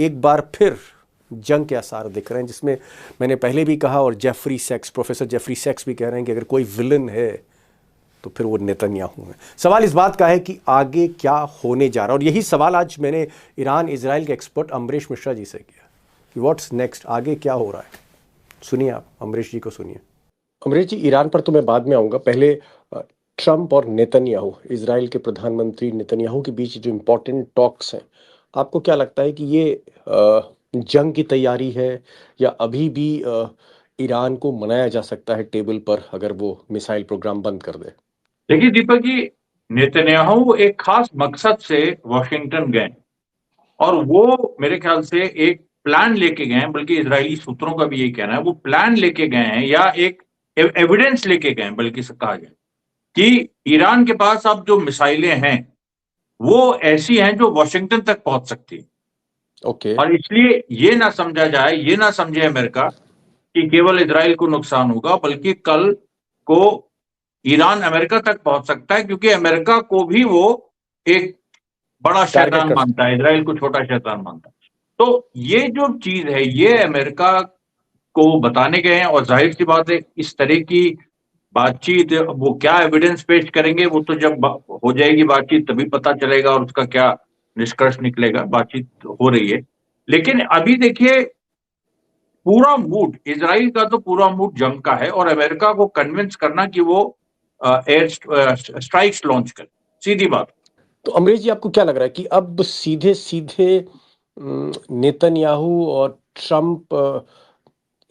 एक बार फिर जंग के आसार दिख रहे हैं, जिसमें मैंने पहले भी कहा और प्रोफेसर जेफरी सेक्स भी कह रहे हैं कि अगर कोई विलन है तो फिर वो नेतन्याहू है। सवाल इस बात का है कि आगे क्या होने जा रहा है, और यही सवाल आज मैंने ईरान इजराइल के एक्सपर्ट अमरीश मिश्रा जी से किया कि व्हाट्स नेक्स्ट, आगे क्या हो रहा है। सुनिए आप अमरीश जी को सुनिए। अमरीश जी, ईरान पर तो मैं बाद में आऊंगा, पहले ट्रंप और नेतन्याहू, इजराइल के प्रधानमंत्री नेतन्याहू के बीच जो इम्पोर्टेंट टॉक्स हैं, आपको क्या लगता है कि ये जंग की तैयारी है या अभी भी ईरान को मनाया जा सकता है टेबल पर अगर वो मिसाइल प्रोग्राम बंद कर दे? देखिए दीपक जी, नेतन्याहू एक खास मकसद से वॉशिंगटन गए और वो मेरे ख्याल से एक प्लान लेके गए हैं, बल्कि इजरायली सूत्रों का भी यही कहना है, वो प्लान लेके गए हैं या एक एविडेंस लेके गए हैं, बल्कि से कहा जाए कि ईरान के पास अब जो मिसाइलें हैं वो ऐसी हैं जो वॉशिंगटन तक पहुंच सकती है। ओके। और इसलिए ये ना समझा जाए, ये ना समझे अमेरिका कि केवल इजराइल को नुकसान होगा, बल्कि कल को ईरान अमेरिका तक पहुंच सकता है, क्योंकि अमेरिका को भी वो एक बड़ा शैतान मानता है, इजराइल को छोटा शैतान मानता है। तो ये जो चीज है ये अमेरिका को बताने गए हैं, और जाहिर सी बात है इस तरह की बातचीत, वो क्या एविडेंस पेश करेंगे वो तो जब हो जाएगी बातचीत तभी पता चलेगा और उसका क्या निष्कर्ष निकलेगा। बातचीत हो रही है, लेकिन अभी देखिए पूरा मूड इजराइल का तो पूरा मूड जंग का है, और अमेरिका को कन्विंस करना कि वो एयर स्ट्राइक्स लॉन्च करे, सीधी बात। तो अमरीश जी, आपको क्या लग रहा है कि अब सीधे सीधे नेतन्याहू और ट्रंप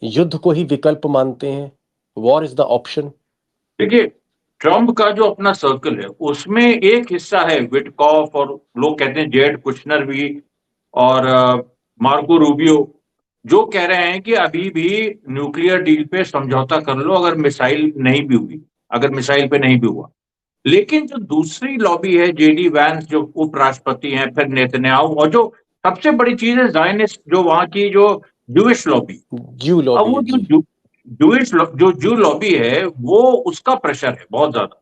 युद्ध को ही विकल्प मानते हैं? War is the option? देखिए, ट्रंप का जो अपना सर्कल है उसमें एक हिस्सा है विटकॉफ, और लोग कहते हैं जेड कुशनर भी, और मार्को रूबियो, जो कह रहे हैं कि अभी भी न्यूक्लियर डील पे समझौता कर लो अगर मिसाइल नहीं भी हुई, अगर मिसाइल पे नहीं भी हुआ। लेकिन जो दूसरी लॉबी है, जेडी वैंस जो उपराष्ट्रपति हैं, फिर नेतन्याहू, और जो सबसे बड़ी चीज है जायनिस्ट, जो वहां की जो जूइश लॉबी, अब वो जो जू लॉबी है वो उसका प्रेशर है बहुत ज्यादा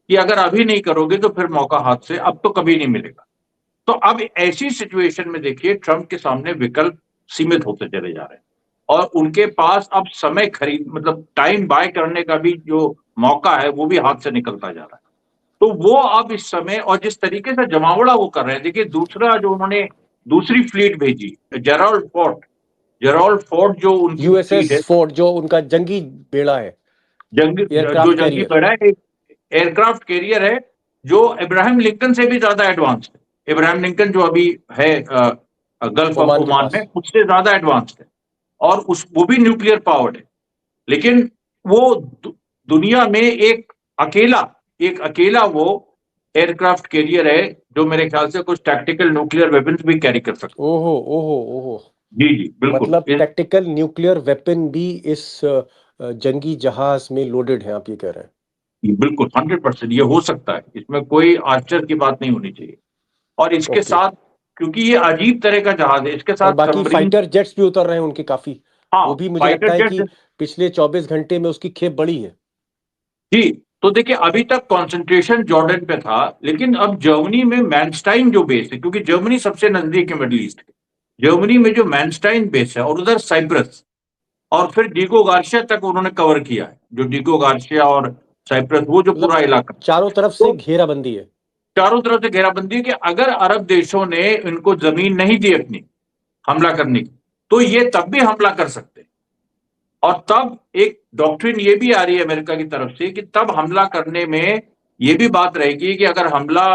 कि अगर अभी नहीं करोगे तो फिर मौका हाथ से अब तो कभी नहीं मिलेगा। तो अब ऐसी सिचुएशन में देखिए ट्रंप के सामने विकल्प सीमित होते चले जा रहे हैं, और उनके पास अब समय खरीद मतलब टाइम बाय करने का भी जो मौका है वो भी हाथ से निकलता जा रहा है। तो वो अब इस समय, और जिस तरीके से जमावड़ा वो कर रहे हैं, देखिए दूसरा जो उन्होंने दूसरी फ्लीट भेजी, जेराल्ड फोर्ड जो उनकी यूएसएस फोर्ड, जो उनका जंगी बेड़ा है, जंगी बेड़ा है, एयरक्राफ्ट कैरियर है, जो इब्राहिम लिंकन से भी ज्यादा एडवांस है। इब्राहिम लिंकन जो अभी है गल्फ ऑफ ओमान में, उससे ज्यादा एडवांस है, और वो भी न्यूक्लियर पावर्ड है। लेकिन वो दुनिया में एक अकेला वो एयरक्राफ्ट कैरियर है जो मेरे ख्याल से कुछ टैक्टिकल न्यूक्लियर वेपन्स भी कैरी कर सकता है। ओहो ओहो ओहो, जी जी बिल्कुल, मतलब टैक्टिकल न्यूक्लियर वेपन भी इस जंगी जहाज में लोडेड है, आप ये कह रहे हैं? बिल्कुल 100% ये हो सकता है, इसमें कोई आश्चर्य की बात नहीं होनी चाहिए। और इसके साथ, क्योंकि ये अजीब तरह का जहाज है, इसके साथ बाकी फाइटर जेट्स भी उतर रहे हैं उनके काफी। हाँ, वो भी मुझे लगता है कि पिछले 24 घंटे में उसकी खेप बढ़ी है। जी, तो देखिए अभी तक कंसंट्रेशन जॉर्डन पे था, लेकिन अब जर्मनी में मैनस्टाइन जो बेस है, क्योंकि जर्मनी सबसे नजदीक है मिडिल ईस्ट के, जर्मनी में जो मैनस्टाइन बेस है, और उधर साइप्रस, और फिर डिगो गार्सिया तक उन्होंने कवर किया है, जो डिगो गार्सिया और साइप्रस, वो जो पूरा इलाका चारों तरफ से घेराबंदी है, चारों तरफ से घेराबंदी है कि अगर अरब देशों ने इनको जमीन नहीं दी अपनी हमला करने की, तो ये तब भी हमला कर सकते हैं। और तब एक डॉक्ट्रिन ये भी आ रही है अमेरिका की तरफ से कि तब हमला करने में ये भी बात रहेगी कि अगर हमला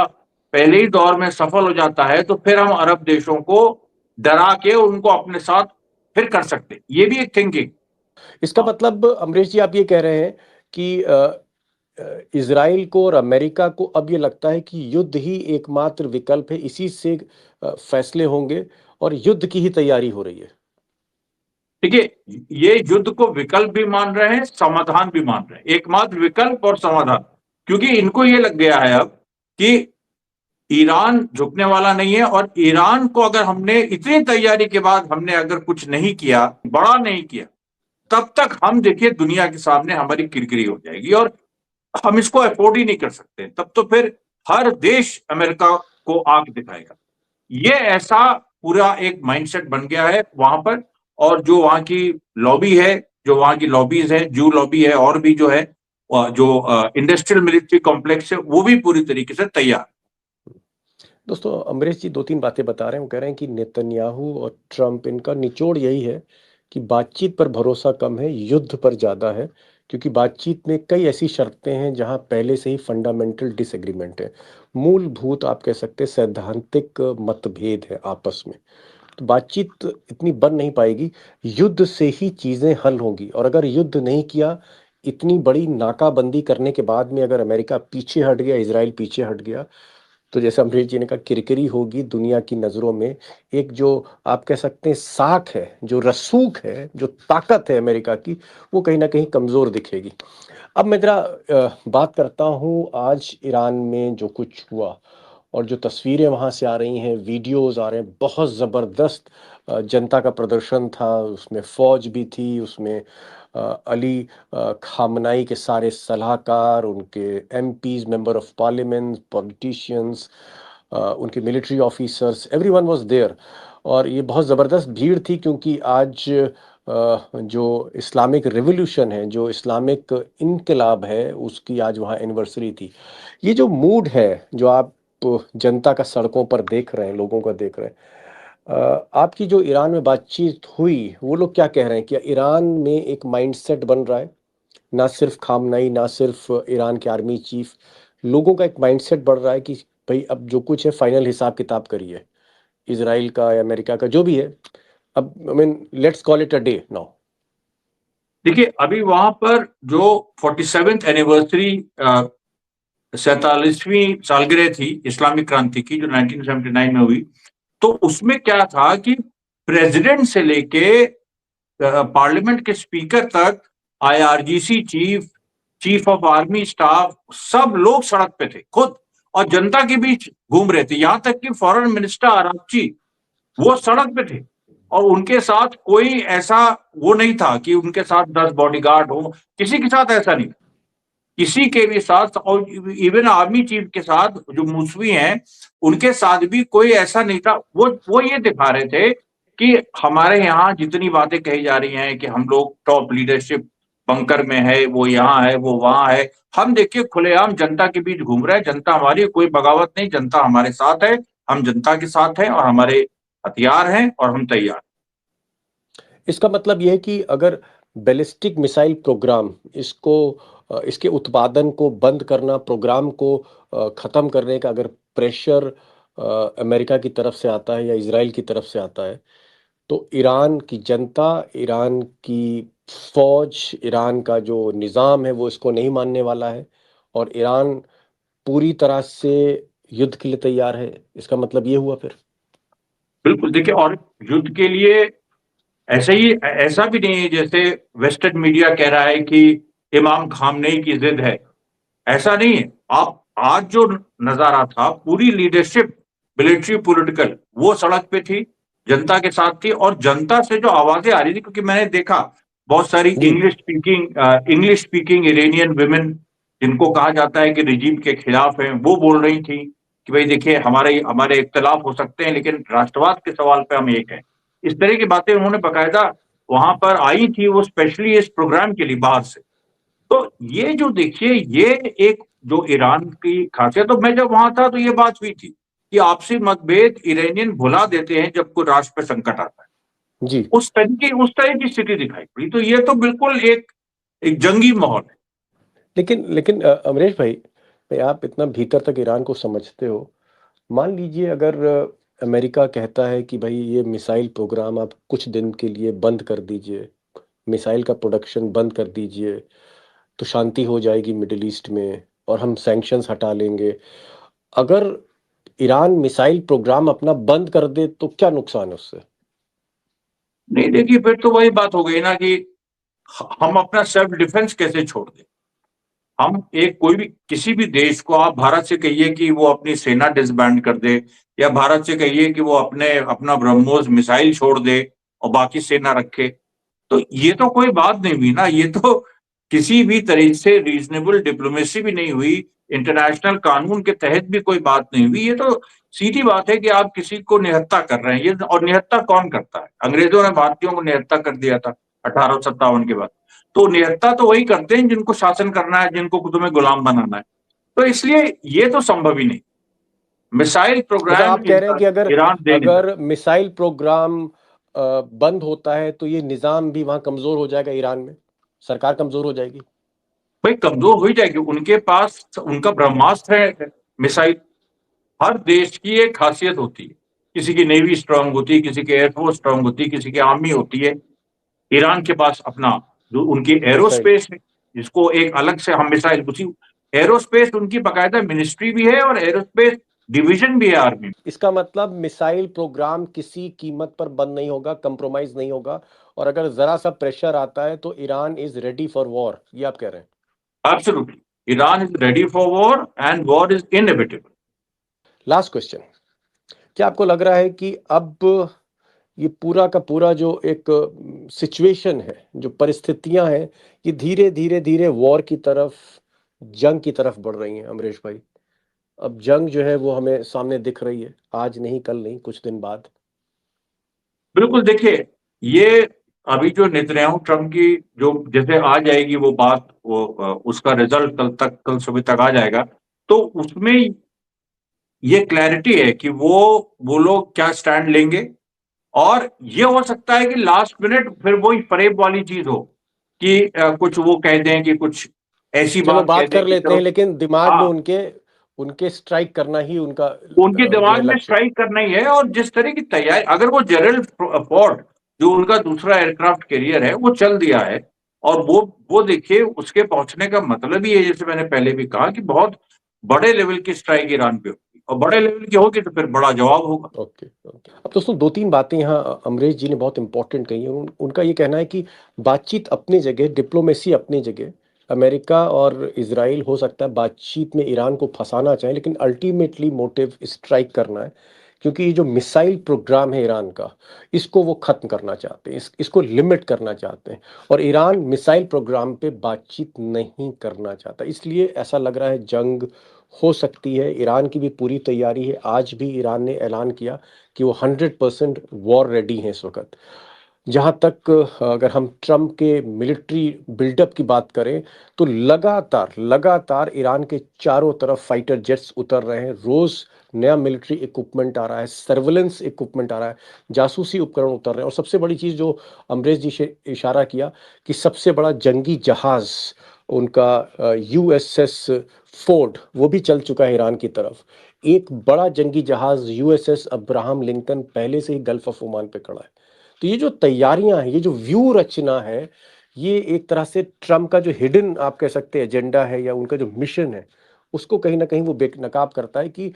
पहले ही दौर में सफल हो जाता है तो फिर हम अरब देशों को डरा के उनको अपने साथ फिर कर सकते हैं। ये भी एक थिंकिंग। इसका मतलब अमरीश जी, आप ये कह रहे हैं कि इजराइल को और अमेरिका को अब ये लगता है कि युद्ध ही एकमात्र विकल्प है, इसी से फैसले होंगे और युद्ध की ही तैयारी हो रही है? देखिए, ये युद्ध को विकल्प भी मान रहे हैं, समाधान भी मान रहे हैं, एकमात्र विकल्प और समाधान, क्योंकि इनको ये लग गया है अब कि ईरान झुकने वाला नहीं है, और ईरान को अगर हमने इतनी तैयारी के बाद हमने अगर कुछ नहीं किया, बड़ा नहीं किया, तब तक हम देखिए दुनिया के सामने हमारी किरकिरी हो जाएगी, और हम इसको अफोर्ड ही नहीं कर सकते। तब तो फिर हर देश अमेरिका को आंख दिखाएगा। ये ऐसा पूरा एक माइंडसेट बन गया है वहां पर। और जो वहां की लॉबी है, जो वहां की लॉबीज है, जू लॉबी है, और भी जो है जो इंडस्ट्रियल मिलिट्री कॉम्प्लेक्स है, वो भी पूरी तरीके से तैयार। दोस्तों, अमरीश जी दो तीन बातें बता रहे हैं। वो कह रहे हैं कि नेतन्याहू और ट्रंप, इनका निचोड़ यही है कि बातचीत पर भरोसा कम है, युद्ध पर ज़्यादा है, क्योंकि बातचीत में कई ऐसी शर्तें हैं जहां पहले से ही फंडामेंटल डिसएग्रीमेंट है, मूलभूत आप कह सकते हैं सैद्धांतिक मतभेद है आपस में। तो बातचीत इतनी बन नहीं पाएगी, युद्ध से ही चीज़ें हल होंगी। और अगर युद्ध नहीं किया, इतनी बड़ी नाकाबंदी करने के बाद में अगर अमेरिका पीछे हट गया, इसराइल पीछे हट गया, तो जैसे अमरीश जी ने कहा, किरकिरी होगी दुनिया की नज़रों में। एक जो आप कह सकते हैं साख है, जो रसूख है, जो ताकत है अमेरिका की, वो कहीं ना कहीं कमज़ोर दिखेगी। अब मैं जरा बात करता हूँ आज ईरान में जो कुछ हुआ, और जो तस्वीरें वहाँ से आ रही हैं, वीडियोस आ रहे हैं, बहुत ज़बरदस्त जनता का प्रदर्शन था। उसमें फ़ौज भी थी, उसमें अली खामनाई के सारे सलाहकार, उनके MPs, member of parliament, politicians, उनके military officers, everyone was there. और ये बहुत ज़बरदस्त भीड़ थी, क्योंकि आज जो इस्लामिक रिवॉल्यूशन है, जो इस्लामिक इनकलाब है, उसकी आज वहाँ एनिवर्सरी थी। ये जो मूड है, जो आप जनता का सड़कों पर देख रहे हैं, लोगों का देख रहे हैं, आपकी जो ईरान में बातचीत हुई, वो लोग क्या कह रहे हैं? क्या ईरान में एक माइंडसेट बन रहा है? ना सिर्फ खामनाई, ना सिर्फ ईरान के आर्मी चीफ, लोगों का एक माइंडसेट बढ़ रहा है कि भाई अब जो कुछ है फाइनल हिसाब किताब करिए, इसराइल का या अमेरिका का जो भी है, अब I mean let's call it a day now. देखिए, अभी वहां पर जो 47th एनिवर्सरी, 47वीं सालगिरह थी इस्लामिक क्रांति की, जो 1979 में हुई, तो उसमें क्या था कि प्रेसिडेंट से लेके पार्लियामेंट के स्पीकर तक, IRGC chief, chief of army staff, सब लोग सड़क पे थे खुद, और जनता के बीच घूम रहे थे। यहां तक कि फॉरेन मिनिस्टर आरागची, वो सड़क पे थे, और उनके साथ कोई ऐसा वो नहीं था कि उनके साथ 10 बॉडीगार्ड हो, किसी के साथ ऐसा नहीं, किसी के भी साथ। और इवन आर्मी चीफ के साथ जो मूसवी हैं, उनके साथ भी कोई ऐसा नहीं था। वो ये दिखा रहे थे कि हमारे यहाँ जितनी बातें कही जा रही हैं कि हम लोग टॉप लीडरशिप बंकर में है, वो यहाँ है, वो वहां है, हम देखिए खुलेआम जनता के बीच घूम रहे हैं। जनता हमारी, कोई बगावत नहीं, जनता हमारे साथ है, हम जनता के साथ हैं, और हमारे हथियार हैं, और हम तैयार। इसका मतलब यह है कि अगर बैलिस्टिक मिसाइल प्रोग्राम, इसको इसके उत्पादन को बंद करना, प्रोग्राम को खत्म करने का अगर प्रेशर अमेरिका की तरफ से आता है या इजराइल की तरफ से आता है, तो ईरान की जनता, ईरान की फौज, ईरान का जो निज़ाम है, वो इसको नहीं मानने वाला है, और ईरान पूरी तरह से युद्ध के लिए तैयार है। इसका मतलब ये हुआ फिर? बिल्कुल, देखिए, और युद्ध के लिए ऐसे ही, ऐसा भी नहीं है जैसे वेस्टर्न मीडिया कह रहा है कि इमाम खामनेई की जिद है, ऐसा नहीं है। आप आज जो नजारा था, पूरी लीडरशिप मिलिट्री पॉलिटिकल वो सड़क पे थी, जनता के साथ थी, और जनता से जो आवाजें आ रही थी, क्योंकि मैंने देखा बहुत सारी जी। इंग्लिश स्पीकिंग इरानियन वुमेन, जिनको कहा जाता है कि रिजीम के खिलाफ हैं, वो बोल रही थी कि भाई देखिए, हमारे हमारे इख्तलाफ हो सकते हैं, लेकिन राष्ट्रवाद के सवाल पे हम एक हैं। इस तरह की बातें उन्होंने बकायदा वहां पर आई थी, वो स्पेशली इस प्रोग्राम के लिए बाहर से। तो ये जो देखिए, ये एक जो ईरान की खासियत, तो मैं जब वहां था तो ये बात हुई थी कि आपसी मतभेद इरानियन भुला देते हैं जब कोई राष्ट्र पर संकट आता है। जी। उस तरह की स्थिति दिखाई पड़ी। तो ये तो बिल्कुल एक जंगी माहौल है। लेकिन अमरीश भाई, आप इतना भीतर तक ईरान को समझते हो, मान लीजिए अगर अमेरिका कहता है कि भाई ये मिसाइल प्रोग्राम आप कुछ दिन के लिए बंद कर दीजिए, मिसाइल का प्रोडक्शन बंद कर दीजिए, तो शांति हो जाएगी मिडिल ईस्ट में, और हम सैंक्शंस हटा लेंगे। अगर ईरान मिसाइल प्रोग्राम अपना बंद कर दे, तो क्या नुकसान है उससे? नहीं, देखिए, फिर तो वही बात हो गई ना कि हम अपना सेल्फ डिफेंस कैसे छोड़ दें। हम एक कोई भी किसी भी देश को, आप भारत से कहिए कि वो अपनी सेना डिसबैंड कर दे, या भारत से कहिए कि वो अपना ब्रह्मोस मिसाइल छोड़ दे और बाकी सेना रखे, तो ये तो कोई बात नहीं हुई ना। ये तो किसी भी तरह से रीजनेबल डिप्लोमेसी भी नहीं हुई। इंटरनेशनल कानून के तहत भी कोई बात नहीं हुई। ये तो सीधी बात है कि आप किसी को निहत्था कर रहे हैं। ये और निहत्था कौन करता है? अंग्रेजों ने भारतीयों को निहत्था कर दिया था 1857 के बाद। तो निहत्था तो वही करते हैं जिनको शासन करना है, जिनको तुम्हें गुलाम बनाना है। तो इसलिए ये तो संभव ही नहीं। मिसाइल मतलब प्रोग्राम आप कह रहे हैं कि अगर ईरान दे नहीं अगर मिसाइल प्रोग्राम बंद होता है तो ये निजाम भी वहां कमजोर हो जाएगा, ईरान में सरकार कमजोर हो जाएगी। भाई कमजोर हो ही जाएगी। उनके पास उनका ब्रह्मास्त्र है मिसाइल। हर देश की एक खासियत होती है, किसी की नेवी स्ट्रांग होती है, किसी की एयरफोर्स स्ट्रांग होती है, किसी की आर्मी होती है। ईरान के पास अपना जो उनकी मिसाइल, एरोस्पेस है, जिसको एक अलग से हम मिसाइल, उसी एरोस्पेस उनकी बाकायदा मिनिस्ट्री भी है और एरोस्पेस डिवीजन भी है आर्मी में। इसका मतलब मिसाइल प्रोग्राम किसी कीमत पर बंद नहीं होगा, कंप्रोमाइज नहीं होगा, और अगर जरा सा प्रेशर आता है तो Iran is ready for war, ये आप कह रहे हैं। Absolutely, Iran is ready for war and war is inevitable. Last question, क्या आपको लग रहा है कि अब ये पूरा का पूरा जो एक सिचुएशन है, जो परिस्थितियां हैं, ये धीरे धीरे धीरे वॉर की तरफ, जंग की तरफ बढ़ रही हैं अमरीश भाई? अब जंग जो है वो हमें सामने दिख रही है, आज नहीं कल नहीं, कुछ दिन बाद। बिल्कुल, देखिए ये अभी जो नेतन्याहू ट्रम्प की जो जैसे आ जाएगी वो बात, वो उसका रिजल्ट कल सुबह तक आ जाएगा, तो उसमें ये क्लैरिटी है कि वो लोग क्या स्टैंड लेंगे। और ये हो सकता है कि लास्ट मिनट फिर वही फरेब वाली चीज हो कि कुछ वो कह दें कि कुछ ऐसी चलो बात कह बात दें कर कि लेते चलो। हैं, लेकिन दिमाग में हाँ, उनके उनके स्ट्राइक करना ही उनका उनके जो है दिमाग में लक्ष्य है। स्ट्राइक करना ही है। और जिस तरह की तैयारी, अगर वो जेरल्ड फोर्ड जो उनका दूसरा एयरक्राफ्ट कैरियर है वो चल दिया है, और वो देखिए उसके पहुंचने का मतलब ही है, जैसे मैंने पहले भी कहा, कि बहुत बड़े लेवल की स्ट्राइक ईरान पे होगी, और बड़े लेवल की होगी तो फिर बड़ा जवाब होगा। Okay okay. अब दोस्तों दो तीन बातें यहाँ अमरीश जी ने बहुत इंपॉर्टेंट कही हैं। उनका ये कहना है कि बातचीत अपनी जगह, डिप्लोमेसी अपनी जगह, अमेरिका और इजराइल हो सकता है बातचीत में ईरान को फंसाना चाहे, लेकिन अल्टीमेटली मोटिव स्ट्राइक करना है, क्योंकि ये जो मिसाइल प्रोग्राम है ईरान का, इसको वो खत्म करना चाहते हैं, इसको लिमिट करना चाहते हैं, और ईरान मिसाइल प्रोग्राम पे बातचीत नहीं करना चाहता। इसलिए ऐसा लग रहा है जंग हो सकती है। ईरान की भी पूरी तैयारी है, आज भी ईरान ने ऐलान किया कि वो 100% वॉर रेडी हैं इस वक्त। जहाँ तक अगर हम ट्रम्प के मिलिट्री बिल्डअप की बात करें, तो लगातार लगातार ईरान के चारों तरफ फाइटर जेट्स उतर रहे हैं, रोज नया मिलिट्री इक्विपमेंट आ रहा है, सर्वेलेंस इक्विपमेंट आ रहा है, जासूसी उपकरण उतर रहे हैं, और सबसे बड़ी चीज जो अमरीश जी से इशारा किया कि सबसे बड़ा जंगी जहाज उनका यूएसएस फोर्ड, वो भी चल चुका है ईरान की तरफ। एक बड़ा जंगी जहाज यूएसएस अब्राहम लिंकन पहले से ही गल्फ ऑफ ओमान पे खड़ा है। तो ये जो तैयारियां हैं, ये जो व्यू रचना है, ये एक तरह से ट्रम्प का जो हिडन आप कह सकते हैं एजेंडा है, या उनका जो मिशन है, उसको कहीं ना कहीं वो बेनकाब करता है कि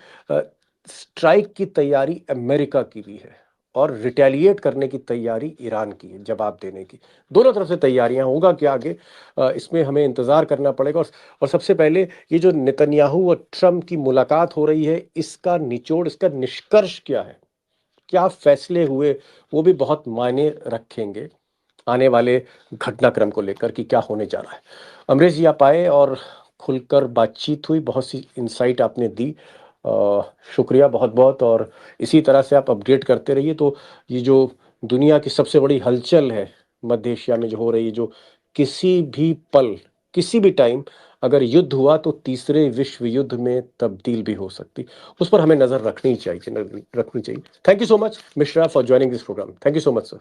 स्ट्राइक की तैयारी अमेरिका की भी है, और रिटेलिएट करने की तैयारी ईरान की है, जवाब देने की। दोनों तरफ से तैयारियां, होगा क्या आगे इसमें हमें इंतजार करना पड़ेगा। और सबसे पहले ये जो नेतन्याहू और ट्रम्प की मुलाकात हो रही है, इसका निचोड़, इसका निष्कर्ष क्या है, क्या फैसले हुए, वो भी बहुत मायने रखेंगे आने वाले घटनाक्रम को लेकर कि क्या होने जा रहा है। अमरीश जी आप आए और खुलकर बातचीत हुई, बहुत सी इंसाइट आपने दी, शुक्रिया बहुत बहुत। और इसी तरह से आप अपडेट करते रहिए। तो ये जो दुनिया की सबसे बड़ी हलचल है मध्य एशिया में जो हो रही है, जो किसी भी पल, किसी भी टाइम अगर युद्ध हुआ तो तीसरे विश्व युद्ध में तब्दील भी हो सकती, उस पर हमें नजर रखनी चाहिए, रखनी चाहिए। Thank you so much Mishra for joining this program. Thank you so much sir.